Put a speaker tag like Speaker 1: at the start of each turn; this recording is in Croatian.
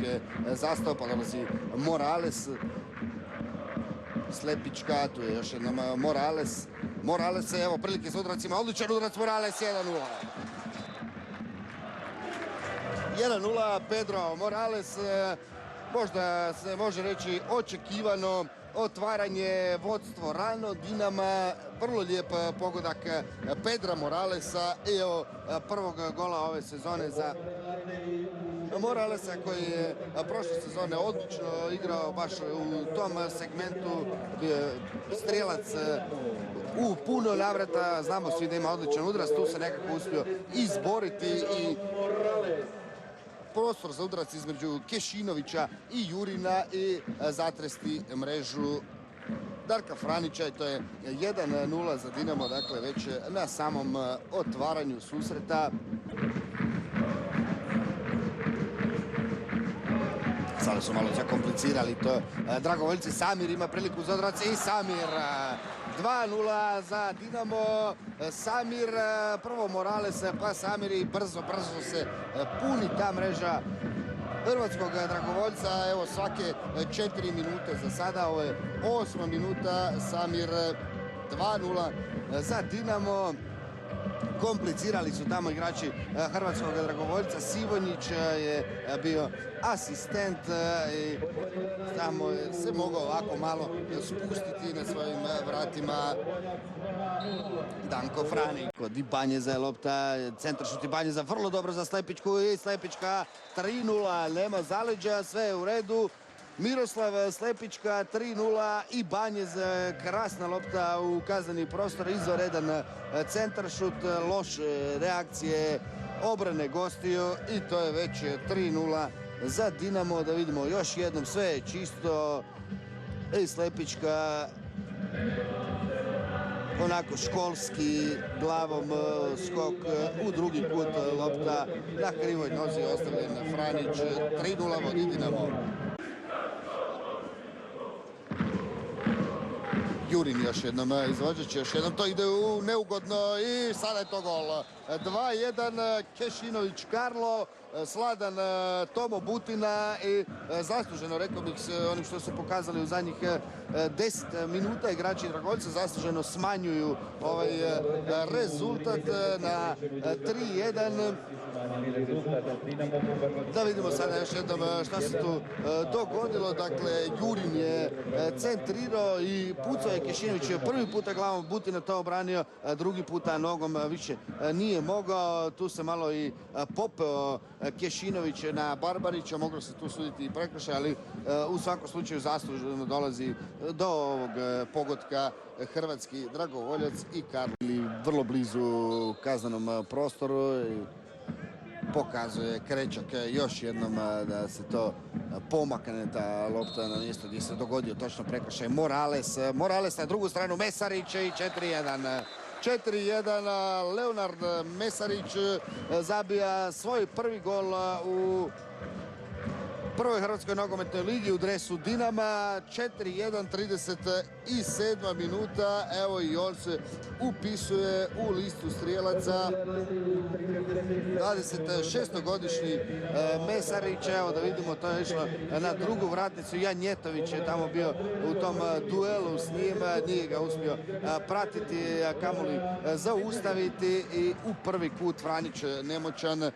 Speaker 1: je zastao, pa dolazi Morales. Slepička, tu je još jednom Morales. Morales, evo prilike sa udaracima, odličan udarac Morales, 1:0. 1:0, Pedro Morales, možda se može reći očekivano otvaranje, vodstvo rano Dinama, vrlo lijep pogodak Pedra Moralesa i evo prvog gola ove sezone za Moralesa koji je prošle sezone odlično igrao baš u tom segmentu, bio je strijelac u puno navrata, znamo svi da ima odličan udarac, tu se nekako uspio izboriti i prostor za udarac između Kešinovića i Jurina i zatresti mrežu Darka Franića i to je 1:0 za Dinamo, dakle već na samom otvaranju susreta. Sada su malo zakomplicirali to. Dragovoljci, Samir ima priliku za udarac i Samir 2:0 za Dinamo. Samir, prvo Morales pa Samir i brzo se puni ta mreža hrvatskog dragovoljca. Evo svake 4 minute za sada, ovo je 8. minuta, Samir 2:0 za Dinamo. Komplicirali su tamo igrači hrvatskog dragovoljca. Sivonjić je bio asistent i tamo se mogao ovako malo spustiti na svojim vratima Danko Frani. Kod Ibanjeza je lopta, centar šut Ibanjeza, vrlo dobro za Slepičku i Slepička 3:0, nema zaleđa, sve je u redu. Miroslav Slepička 3:0, Ibanjez, krasna lopta u kazneni prostor, izvanredan centaršut, loše reakcije obrane gostiju i to je već 3:0 za Dinamo. Da vidimo još jednom, sve je čisto i Slepička onako školski glavom skok u drugi put, lopta na krivoj nozi, ostavljen Franić, 3:0 vodi Dinamo. Jurin još jednom izvođač, još jednom to ide u neugodno i sada je to gol. 2:1, Kešinović Karlo, sladan Tomo Butina i zasluženo, rekao bih se, onim što su pokazali u zadnjih 10 minuta igrači dragovoljca, zasluženo smanjuju ovaj rezultat na 3:1. Da vidimo sada još jednom šta se tu dogodilo. Dakle, Jurin je centrirao i pucao je Kešinović prvi puta glavom, Butina to obranio, drugi puta nogom, više nije mogao. Tu se malo i popeo Kešinović na Barbarića, moglo se tu suditi i prekršaj, ali u svakom slučaju zasluženo dolazi do ovog pogotka hrvatski dragovoljac i Karli vrlo blizu kaznenom prostoru i pokazuje Krečak još jednom da se to pomakne, ta lopta na mjesto gdje se dogodio točno prekršaj. Morales na drugu stranu, Mesarić i 4:1. 4:1, Leonard Mesarić zabija svoj prvi gol u prvoj hrvatskoj nogometnoj ligi u dresu Dinama. 4:1, 37. minuta. Evo i on se upisuje u listu strijelaca. 26-godišnji Mesarić, evo da vidimo, to je išlo na drugu vratnicu. Janjetović je tamo bio u tom duelu s njim, nije ga uspio pratiti, kamoli zaustaviti i u prvi kut Franić nemoćan